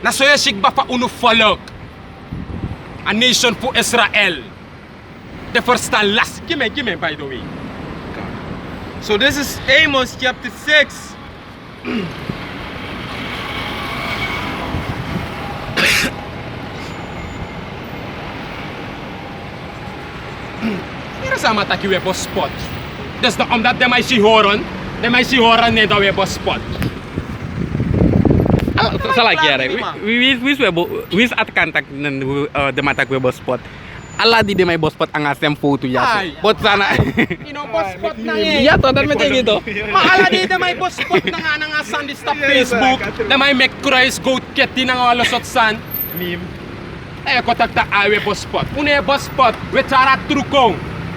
Na so je shik ba fa unu volk. A nation voor Israël. De verstaan last. Give me by the way. So this is Amos chapter 6. Hier is aan dat je weer op spot. Dus omdat de mij horen nee dat weer op spot. Salah kira. Wis at kantak de mata gue bos spot. Allah di de mai bos spot angasem foto ya. Bot sana. Ino bos spot na eh. Iya toh dan macam gitu. Maala di de may bos spot na nga nangasan di sa Facebook. De may make Christ goat ket di na nga lusot san. Meme. Eh ko takta awe bos spot. Une bos spot we tara trukong.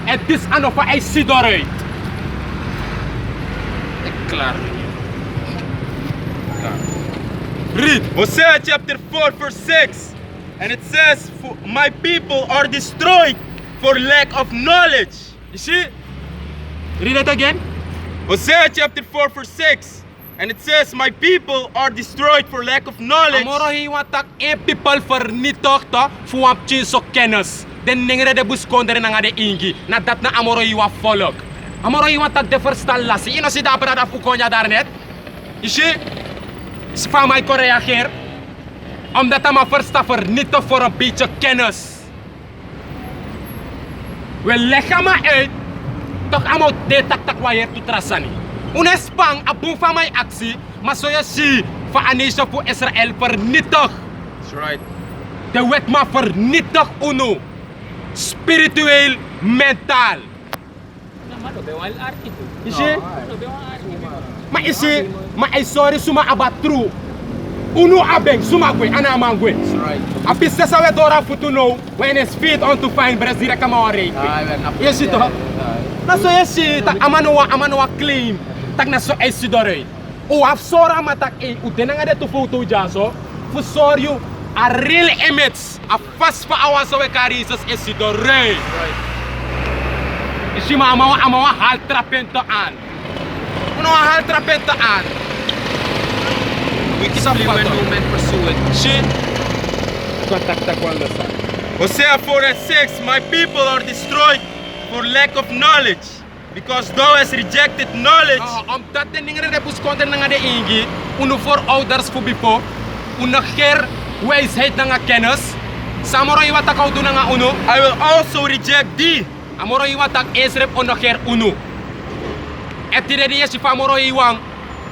Et dis ano fa ay sidore. Klaar. Read Hosea chapter 4 verse 6. And it says, my people are destroyed for lack of knowledge. You see? Read it again. Hosea chapter 4 verse 6. And it says, my people are destroyed for lack of knowledge. Amoro hiwatak e people for nitok to fuam chinso kennis. Den ningre de buskonder na nga de ingi. Na dat na amoro hiwa folok. Amoro hiwatak de verstaan lasi. Ino si da brada fukonya daarnet. You see? Van mij kon reageren. Omdat hij maar verstappen niet voor een beetje kennis. We leggen maar uit. Toch allemaal de tak waar je toe trasani. Une spang abon van mijn actie. Maar zo je ziet van een nation voor Israël vernietig. That's right. De wet maar vernietig uno. Spiritueel, mentaal. You see? Maar is het, maar is sorry suma aba true. Unu abeng suma gwe ana mangwe. That's right. A pista sa we dora futu no when his feet on to find Brazil kama ore. Yes it ho. Na so yes ta amano clean. Tak na so ay sidore. O afsora matak e u denanga de tu foto jaso. Fu sorry a real image a fast pa awan so we carisas is sidore. Right. Isi amawa hal trapento an. Uno hal trapento an. Wickedly when no man pursue it. Shit. Kontakta kwanda sa. Hosea 4 and 6. My people are destroyed for lack of knowledge. Because thou hast rejected knowledge. Omdat de dingen de buskonter nga de ingi. Uno voor ouders voor before. Uno ger wijsheid nga kennis. Samoro iwatak au nga uno. I will also reject thee. Amoro iwatak esrep uno ger uno. Etire de yesi famoro iwang.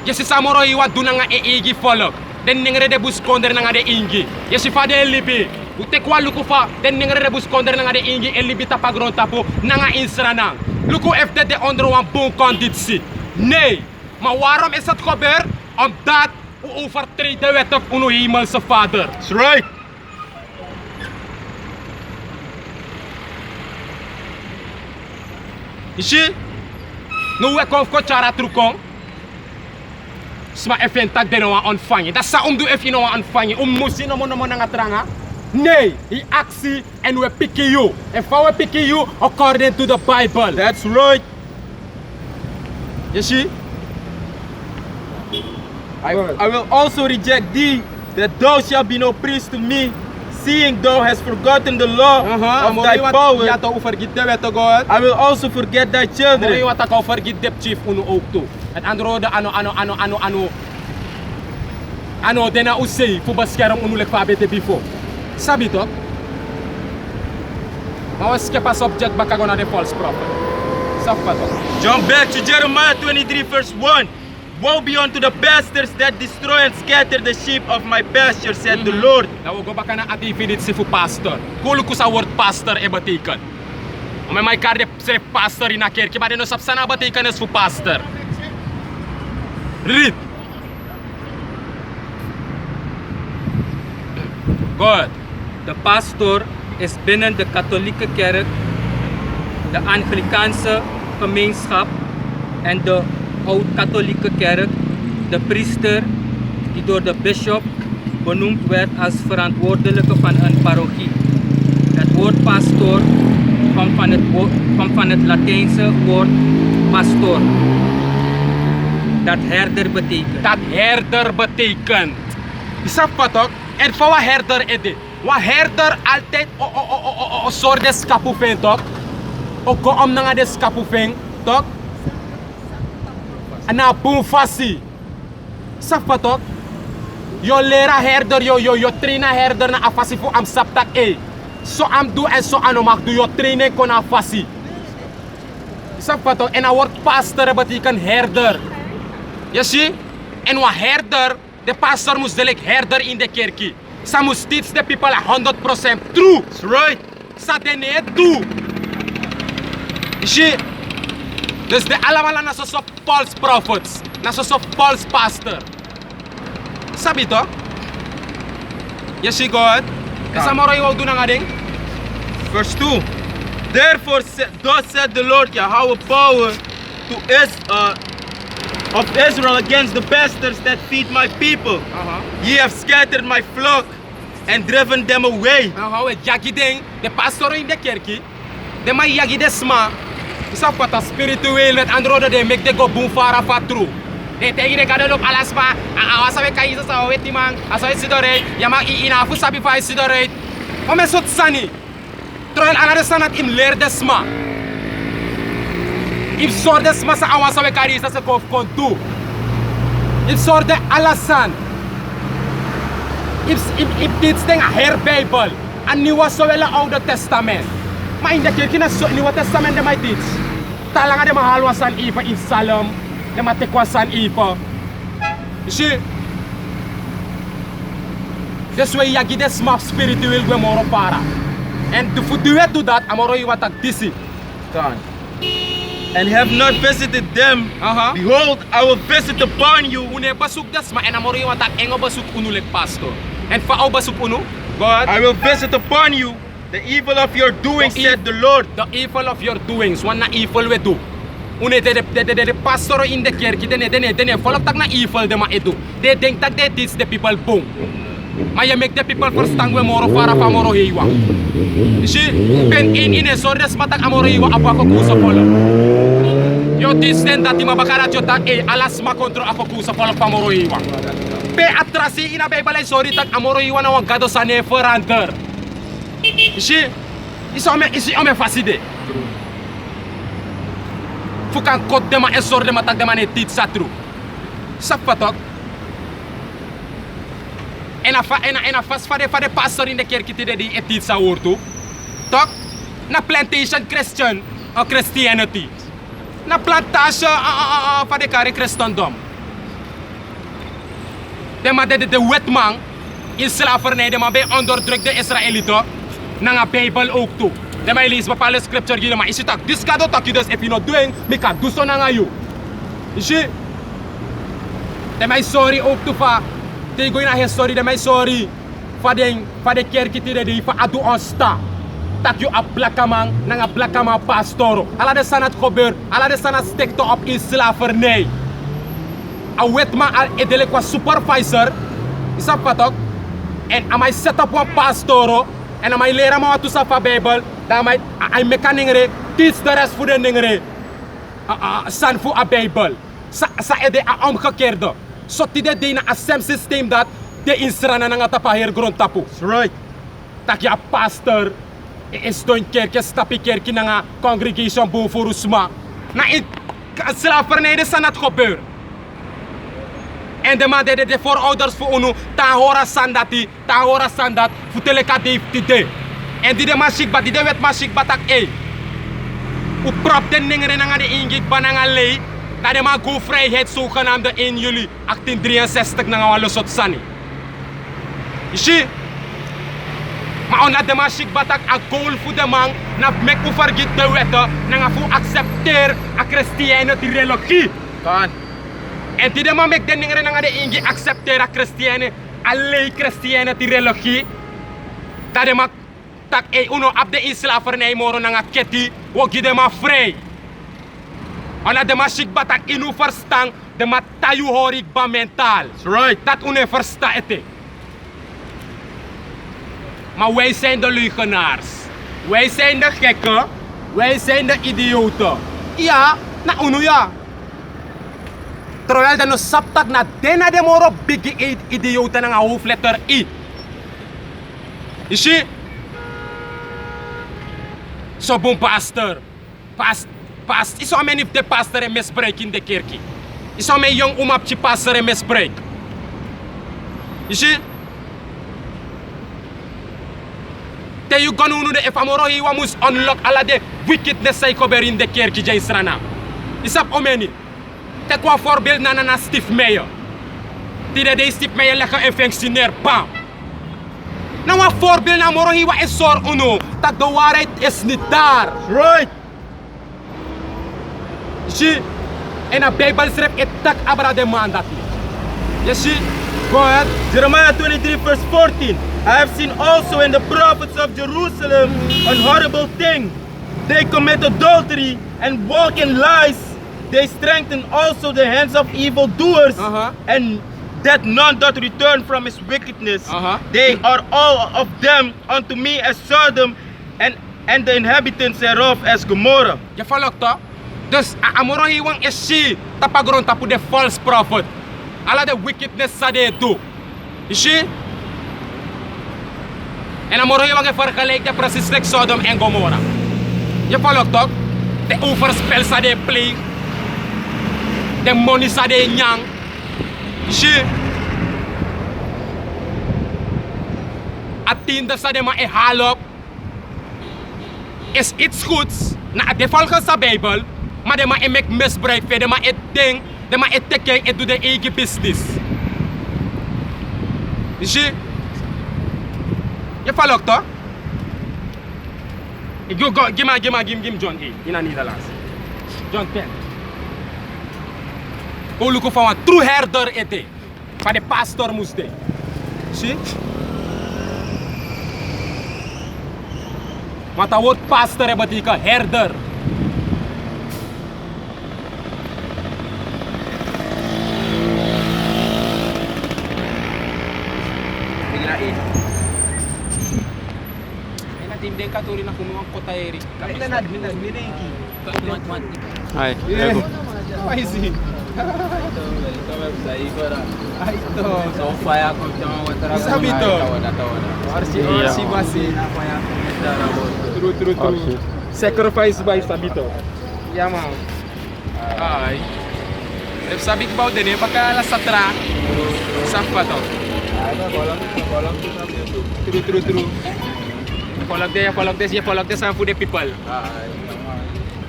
Yesi samoro iwa nga eigi follow. Den ningere de buskonter nga de ingi. Yesi fa de libi. Ute kwa luku fa den ningere de buskonter nga de ingi elibi tapagron tapo nga insranang. Luku efter de onder een bon conditie. Nee, maar waarom is het gebeurd? Omdat u overtreedt de wet van uw hemelse vader. That's right. You see? Nu we kom kochara trukong. Sma even tak de no ontvangen. Dat sa do if no ontvangen. Musi no mo nga tranga. Nee, die actie en we pikken you. En we pikken you according to the Bible. That's right. You see? I will also reject thee, that thou shalt be no priest to me, seeing thou hast forgotten the law of thy power. Ja, to vergeet de wet God. I will also forget thy children. Mooi wat ik vergeet de chief uno ook toe. Het andere de ano dena usei voor bescherming uno lek fabete before. Sabi toch? Maar we skippen subject baka gonna the false prophet. Sabi toch? Jump back to Jeremiah 23 verse 1. Woe be unto the bastards that destroy and scatter the sheep of my pasture, said the Lord. Nou, we go baka na ati voor pastor. Kulu ko sa word pastor e batikan. May may karde se pastor in a kerk, maar no sapsana batikan is voor pastor. Read. Good. De pastor is binnen de katholieke kerk, de Anglikaanse gemeenschap en de oud-katholieke kerk de priester die door de bisschop benoemd werd als verantwoordelijke van een parochie. Het woord pastoor komt van het Latijnse woord pastor, dat herder betekent. Dat herder betekent. Snap je toch? En voor wat herder is dit? Wat herder altijd soort de skapufeng toch? Ook om naar de skapufeng toch? En na boom fasi. Snap je toch? Yo lera herder, yo trainer herder na afasi voor am saptak so am do en so anomak do yo training kon afasi. Snap je toch? En dan wordt pastor betekent herder. Je ziet? En wat herder, de pastor moest delik herder in de kerk. Ze moest teach de people 100% true. That's right. Ze den niet toe. Je ziet? Dus de allemaal na zo'n false prophets, na zo'n false pastor. Sabi to? Je ziet God. En sa moro yung doen nga ding? Verse 2. Therefore, thus said the Lord Yahweh power to of Israel against the bastards that feed my people. Ye have scattered my flock and driven them away. Nou, het jagi ding, de pastor in de kerk, de ma jagi de sma. Isa pata spiritueel met andere de make de go boom fara fatru. De tegi de kado lop alasma, awasawe kaisa sa weti man, asawe sidore, yama inafu sabi fa sidore. Ome sot sani. Troel anade sanat im leer de sma. Im sor de sma sa awasawe kaisa sa kof kontu. Im sor de alasan. Im dit ding a her Bible. An nieuwe zowel Oude Testament. Maar in de kerk in het Nieuwe Testament de mij dit. Talanga de mahal wasan ifa in Salem. De matek wasan ifa. Zie. Dus we yagi de smap spiritueel we moro para. En de fuduwe to dat amoro iwa tak disi. Done. And have not visited them. Behold, I will visit upon you. Une basuk das ma en amoro iwa tak engo basuk unulek pastor. En fa basuk unu. God. I will visit upon you the evil of your doing, said the Lord. The evil of your doings, wan na evil we do. Une de pastor in de kerk, de volk tak na evil de ma edu. De denk tak de teach the people boom. Maar je make the people verstaan we moro para fa moro hiwa. Zie, ben in een soort des matak amoro hiwa apa kusa polo. Yo teach den dat die ma bakara jota alas ma kontro apa kusa polo fa moro hiwa. Pe atrasi ina Bible sorry tak amoro hiwa na wan gado sa ne verander. Zie, is ome faside. Fukan kot de ma esor de ma tak de ma ne tit satru. Sapatok. En a fast fa de pastor in de kerk te de etit sa orto. Tok na plantation Christian or Christianity. Na plantage fa de kare Christendom. De ma de wetman in slavernij de ma be onderdruk de Israëlieten. Na nga Bible ook toe. De ma lees bepaalde scripture gila ma isitak. This kado tak you dus if you not doing, me ka do so na nga you. Isi. De ma sorry ook toe fa. De go na history de my sorry. Fa de kerk ti de fa adu onsta. Tak you a blakkamang na nga blakkamang pastor. Ala de sanat gebeur, ala de sanat stekte op in slavernij. A wetman al edele kwa supervisor. Isa patok. En amai set up one pastor. En amai lera ma tu sa fa Bible. Da amai ai mekaningre teach the rest voor de ningre. San voor a Bible. Sa ede a omgekeerde. So tide de na asem systeem dat de insrana na nga tapahir grond tapu. That's right. Tak ya pastor is doin kerk stapi kerk na nga congregation bo voor usma. Na in slavernij de sanat gebeur. En de man de voorouders voor unu ta hora sandati, ta hora sandat futeleka de tide. En die de masik bat die de wet masik batak U prop den ningere na nga de ingik bananga lei. Dat de man go vrijheid zogenaamde 1 juli 1863 na nga walosot sani. Isi? Maar omdat de man schik batak a goal voor de man na mek u vergit de wetten na nga voor accepteer a Christiane die religie. Kan. En die de man mek den ningere na nga de ingi accepteer a Christiane alleen Christiane die religie. Dat de man tak uno ab de slavernij moro na nga keti wo gi de man vrij. Ona de machik batak inu verstaan, de matayu horik ba mental. That's right. Dat une versta ete. Maar wij zijn de leugenaars. Wij zijn de gekken. Wij zijn de idioten. Ja, na unu ja. Terwijl de no saptak na dena de moro big idioten nga hoofdletter I. You see? Zo boom pastor. Is zo men if de pastor en misbruik in de kerk. Is zo men jong umapje pastor en misbruik. You see? Te you gonna know if amoro hiwa mus unlock alla de wickedness say cover in de kerk jay strana. Isap omeni. Te kwa voorbeeld na Steve Meyer. Tide de Steve Meyer lekker een functionair bam. Nou een voorbeeld na moro hiwa is zor uno. Dat de waarheid is niet daar. Right. Zie. En a Bijbel schrijft het tak abra de man dat niet. Je ziet. Go ahead. Jeremiah 23 verse 14. I have seen also in the prophets of Jerusalem an horrible thing. They commit adultery and walk in lies. They strengthen also the hands of evildoers, and that none doth return from his wickedness. They are all of them unto me as Sodom, and the inhabitants thereof as Gomorrah. Je volgt toch? Dus amoro hiwang is si tapagron tapu de false prophet. Alla de wickedness sa de do. You see? En amoro hiwang vergelijk de precies like Sodom en Gomorrah. Je volgt toch? De overspel sa de pleeg. De money sa de nyang. You see? Attiende sa de ma e halop. Is iets goeds. Na de volgens de Bijbel. Maar de ma e make misbruik van. De ma e ding. De ma e teken e doe de eigen business. You see? Je volgt toch? Ik go, give John A. In een Nederlands. John 10. Go look for een true herder ete. Van de pastor moest de. See? Want dat woord pastor betekent herder. Tim katori na kumuha kota eri. Ito na, miniki. Hai. Why is he? Sabi to. Orsi basi. True. Sacrifice by Sabito. Yeah, man. Ay. If sabi ko ba din baka alas satra. Sakpa to. True. Follow this and for the people.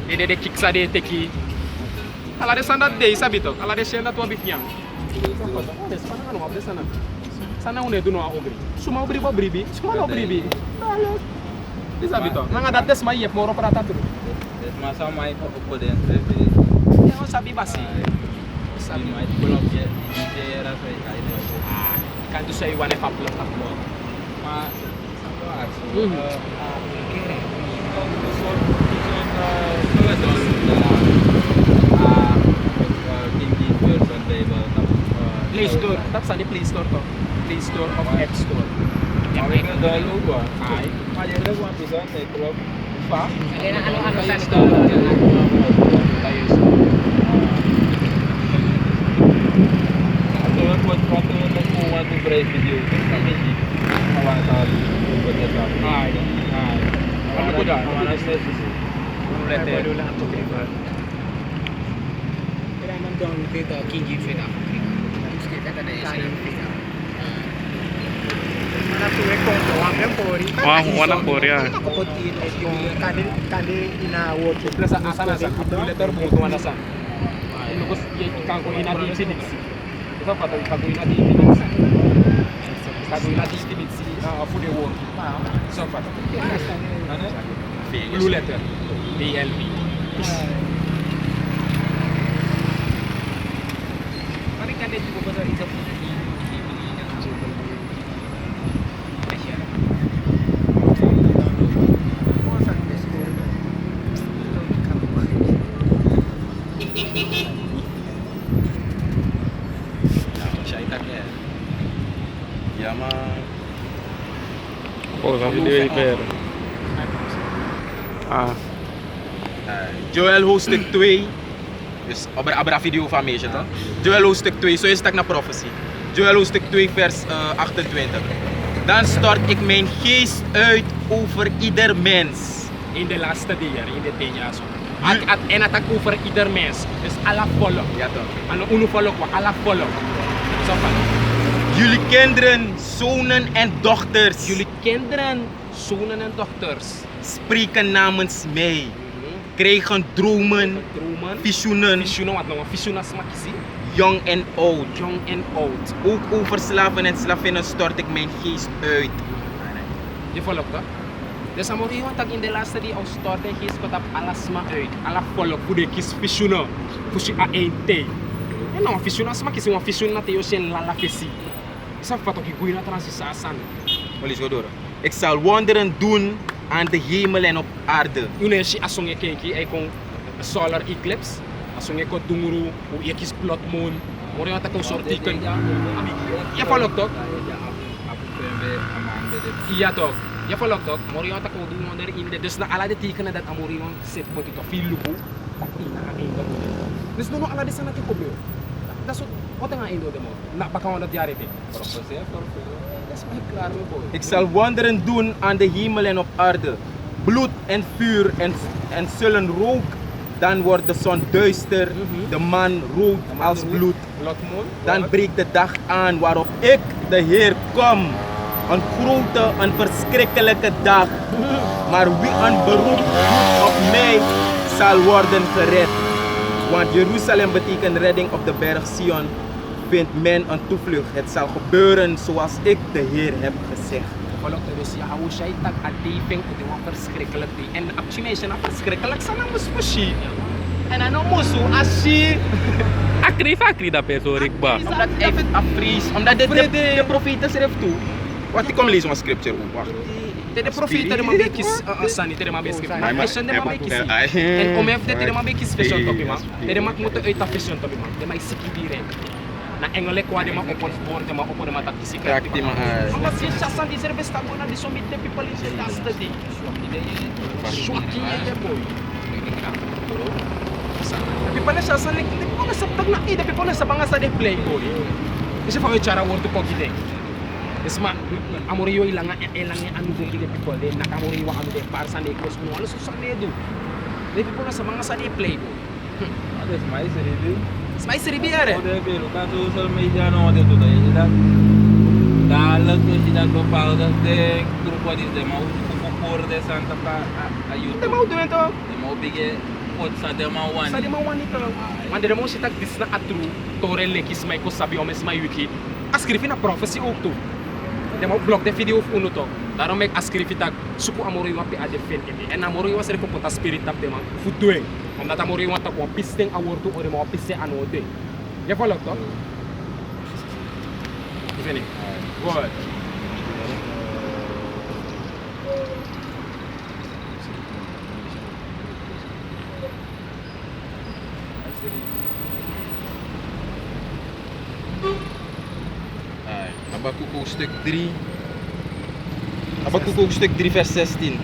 They kick sa de teki. Ala de sandat de sabito. Ala de shenda tua bifnyang. Sana une do no obri. Suma obri ba bribi. Suma no bribi. Di sabito. Nanga dates mai yep moro para tatu. Masa mai po dentro. Ya sabi basi. Sabi mai pulang je era sai kai ne. Kan tu say one fa pulang taklo. Ma Play Store, tapos sa Play Store to. Play Store of App Store. Ay, Pa? Ano sa store? Warna Korea. Kali ina watch Plus sana sa letter mo to na sa. Inubos ikan ko ina di sini. Ito pa to pag ina di. Pag ina di sini for the work. So pa to. Blue letter. BLB. Mari kan dia cuba pasal itu. Oh, kasih dia repair. Joel hoofdstuk 2 Dus op de video van meisje toch? Joel hoofdstuk 2, zo is het naar profetie. Joel hoofdstuk 2 vers 28. Dan stort ik mijn geest uit over ieder mens. In de laatste dier, in de 10 jaar zo. En het over ieder mens. Dus alla volk. Ja toch? En unu volk, alla volk. Zo van. Jullie kinderen, zonen en dochters Jullie kinderen, zonen en dochters. spreken namens mij. Krijgen dromen, Dromen. visioenen, Visioenen, wat nog een visioen als makisi. jong en oud. Young en oud. Ook over slaven en slavinnen stort ik mijn geest uit. Je volgt toch? Dus dan moet je gewoon in de laatste die al stort en geest komt op alles maar uit. Alla volk, hoe de kies visioenen. Hoe je aan één thee. En nou, visioen als makisi, een visioen dat je zijn lala fesi. Is dat wat ook je goeie na transitie aan? Police, go door. Ik zal wonderen doen aan de hemel en op aarde. Une si asong je kenki, ay kung solar eclipse. Asong je ko dunguru, o je kies blood moon. Mori yung takong sorti kan. Ya follow toch? Iya toch? Ya follow toch? Mori yung takong dungo der in de. Dus na ala de tiken dat amori yung set po tito filubu. Ina ang indo. Dus dono ala de sana ti kobe. Das wat nga indo de mo. Na baka mo dat yari te. Dat is maar klaar mo boy. Ik zal wonderen doen aan de hemel en op aarde. Bloed en vuur en zullen rook. Dan wordt de zon duister, de maan rood als bloed. Blood moon. Dan breekt de dag aan waarop ik, de Heer, kom. Een grote, een verschrikkelijke dag. Maar wie een beroep doet op mij, zal worden gered. Want Jeruzalem betekent redding op de berg Sion. Vindt men een toevlucht. Het zal gebeuren zoals ik, de Heer, heb gezegd. Volk dus ja, hoe zij tak adiping het is verschrikkelijk die. En op die mensen na verschrikkelijk zijn dan moest mushi. En dan moest asi. Akri dat persoon Rikba. Omdat hij afvries, omdat de profeten schreef toe. Wat ik kom lezen van scripture. Wacht. De profeet de man bekis sani de man bekis. Maar fashion de man bekis. En om heeft de man bekis fashion topi man. De man moet uit dat fashion topi man. De man siki dire. Na engele kwa de man opon sport de man opon de man tak siki. Krakti man. Omdat ze chassan die serve sta bona die somit de people in the last day. Shwaki ye boy. People na chassan nek de people sa tag na de people sa bangasa de play boy. Isa fa cara wortu ko gide. Isma amori yo ilanga anu de people de nakamori wa anu de parsa de kos no alos sa medo. De people na sa bangasa de play boy. Ada mais seribu. Smai seribi are. Ada pelo kan social media no ada tudo aí da. Dalam que já propaganda de grupo de mau por de Santa para a De YouTube. mau do ento. De mau bige pot sa de mau one. Sa de mau wani to. Man de mo sitak disna atru tore lekis mai ko sabi omes mai wiki. Ascrevi na prophecy ook to. De mau blok de video of uno to. Daarom ik ascrevi tak suku amoro yo pe ade fen emi. En amoro yo sere ko pota spirit tap de man. Fu doing. Omdat amoro yo tak ko pisting awortu ore mo pisse anode. Je volgt toch? Veni. Good. Habakuk hoofdstuk 3. Habakuk hoofdstuk 3 vers 16.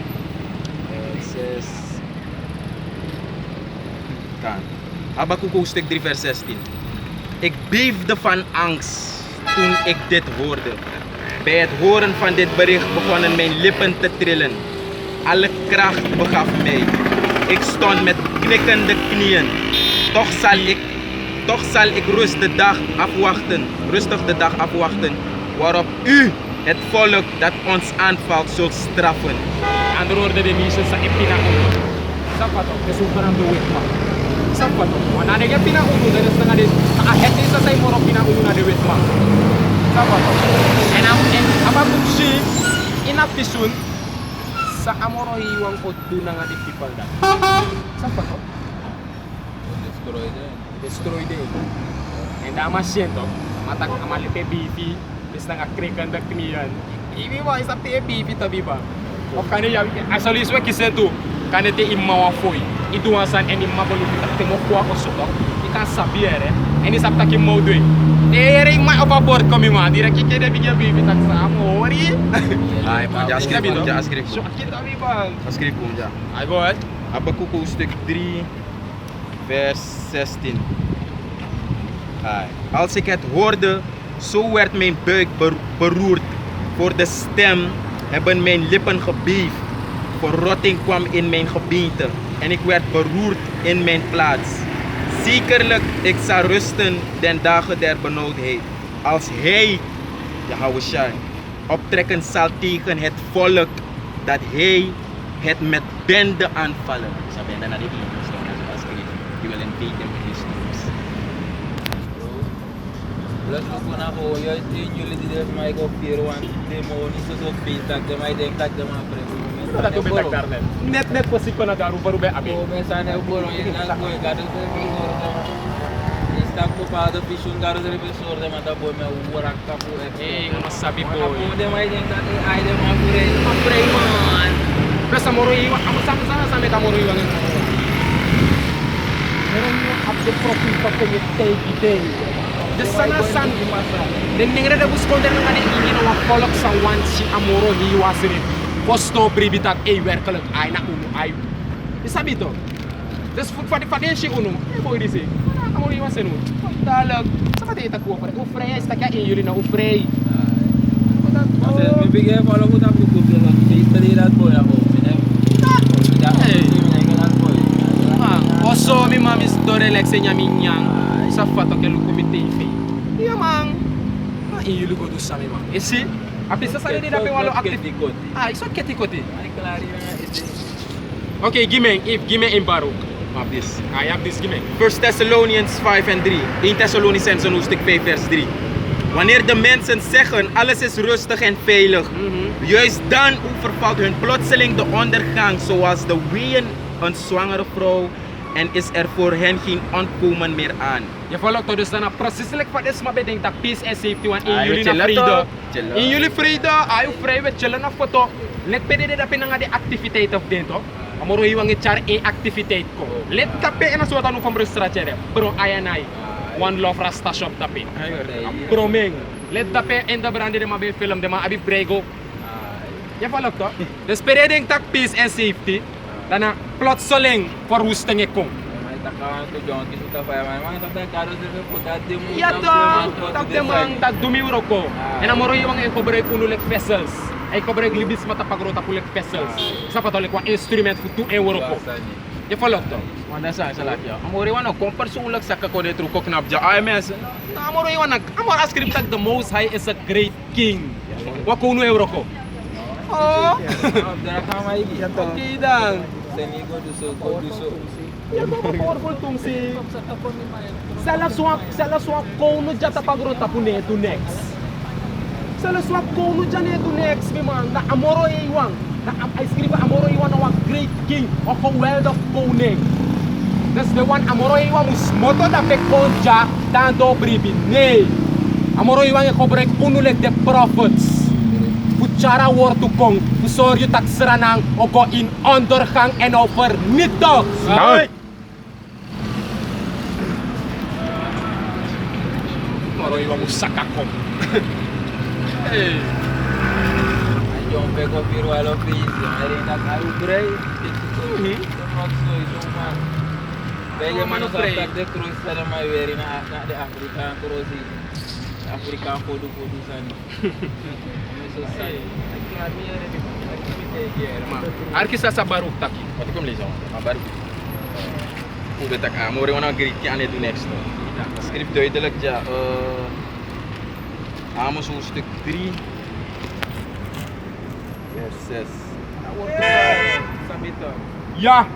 Habakuk hoofdstuk 3 vers 16. Ik beefde van angst toen ik dit hoorde. Bij het horen van dit bericht begonnen mijn lippen te trillen. Alle kracht begaf mij. Ik stond met knikkende knieën. Toch zal ik rustig de dag afwachten, waarop u het volk dat ons aanvalt zult straffen. Andere woorden de mensen sa epina uno. Sapato, que superan do wetma. Sapato, wana de epina uno de setengah de a hete sa sai moro pina uno na de wetma. Sapato. En apa bukshi ina pisun sa amoro hiwang odu na nga di people da. Sapato. Destroy de. En daar maar siento, matak amali pe bibi, bis na ngakrekan da knian. Ibi ba isa pe bibi tabi ba. Of kan ya actually so kisetu, kan te imma wa foi. Itu asan en imma bolu tak te mo kwa ko soto. Ikan sabiere, en isap tak immo doi. Ere imma overboard komi ma, dira kike de bibi tak sa amori. Ay, ja askrip mo, ja askrip So mo. kita bi ba. Askrip mo ja. Ay go ahead. Habakuk hoofdstuk 3 vers 16. Als ik het hoorde, zo werd mijn buik beroerd. Voor de stem hebben mijn lippen gebeefd. Verrotting kwam in mijn gebeente en ik werd beroerd in mijn plaats. Zekerlijk, ik zal rusten den dagen der benauwdheid. Als hij, Yahushua, optrekken zal tegen het volk, dat hij het met bende aanvallen. Sa bende na di English daw na sa script. He will invade them with his troops. Plus ook van ako, juist in jullie die er mij op hier, want de niet zo veel dat de mij denkt dat de man brengt. Dat doe ik daar net. Net was ik na garu baru be abi. Oh, mensen zijn ook je dan gooi gado de is tak bepaalde visioen gado de besor de man dat boy me worak kapu Eh, ono sabi boy. boy. De mij denkt dat hij de man brengt man. Plus amoro iwa, amo sama met amoro iwa. Meron yung update profile pa ko yung day. De sana san de ningre de busconder na ngani ingin wa kolok sa wan si amoro iwa sini. Posto pribitak werkelijk ay na uno ay. Isabi to. Dus voor de si uno, boy di si. Amoro iwa senu. Talag. Sa kati itakuha pa. Ufrey is taka in yuri na ufrey. Kasi bibigay ko lang una ko kubo lang. Hindi rin boy ako. Oso mi mami store lexe nyaminyang sa fato ke lukumite ife. Iya mang. Na ilu go do sa mi mang. Isi apisa sa ni dapat walo active. Ah, iso ketikoti. Ay klari na ito. Okay, give me in Baruch. Have this. I have this give me. 1 Thessalonians 5 en 3. 1 Thessalonicenzen hoofdstuk 5 vers 3. Wanneer de mensen zeggen alles is rustig en veilig, juist dan overvalt hun plotseling de ondergang zoals de weeën een zwangere vrouw en is er voor hen geen ontkomen meer aan. Je volgt dus dan precies wat is maar bedenkt dat peace en safety want in Ah, jullie we na chillen vrede. toch? Chillen. In jullie vrede, ayo vrij we chillen na foto. Let pede dat pinanga de activiteit of dento. Amoro iwang char e activiteit ko. Let tape na suota no from restaurant bro ayanay. One Love Rasta Shop tapi. Promeng. Let tape in the brand de mabe film de ma abi brego. Je volgt toch? Dus pede tak peace and safety. Dana plotseling verwoesting kom. May takawan ko John kita pa man tak karo de po dati mo. Ya tak demang tak dumiuro ko. En amoro yung mga cobre punulek vessels. Ay cobre libis mata pagrota pulek vessels. Sa patole kwa instrument fu 2 euro ko. Je follow to. Wanda sa lakya. Amore wana kompar sulak sa kako de truko knap ja IMS. Amoro yung amor ascript tag the most high is a great king. Wa kuno euro ko. Oh. Dara kama iki. Okay dan. Senigo duso. Ya ba powerful tung si. Sala swap kuno jata pagrota puneto next. Sala swap kuno janeto next mi man na amoro iwang. Na I scribe amoro iwan wa great king o ko world of koning. That's the one amoro iwan mus moto da pe konja dando bribi. Nee. Amoro iwan ko break unulek the prophets. Puchara war to kong, pusoryo tak seranang o go in ondergang en over nito. Amoro iwan mus sakakom. Hey. John pego piro alo pizza. Ari na kayo bray. So ito man. Bege mano sa de cruise sa may veri na de Africa cruise. Africa food san. Arkisa sa Baruch taki. Wat kom lezen? Maar baru. Hoe bet ik aan? Amore wana greet aan het doen next. Script duidelijk ja. Amos hoofdstuk 3 vers 6. Ja,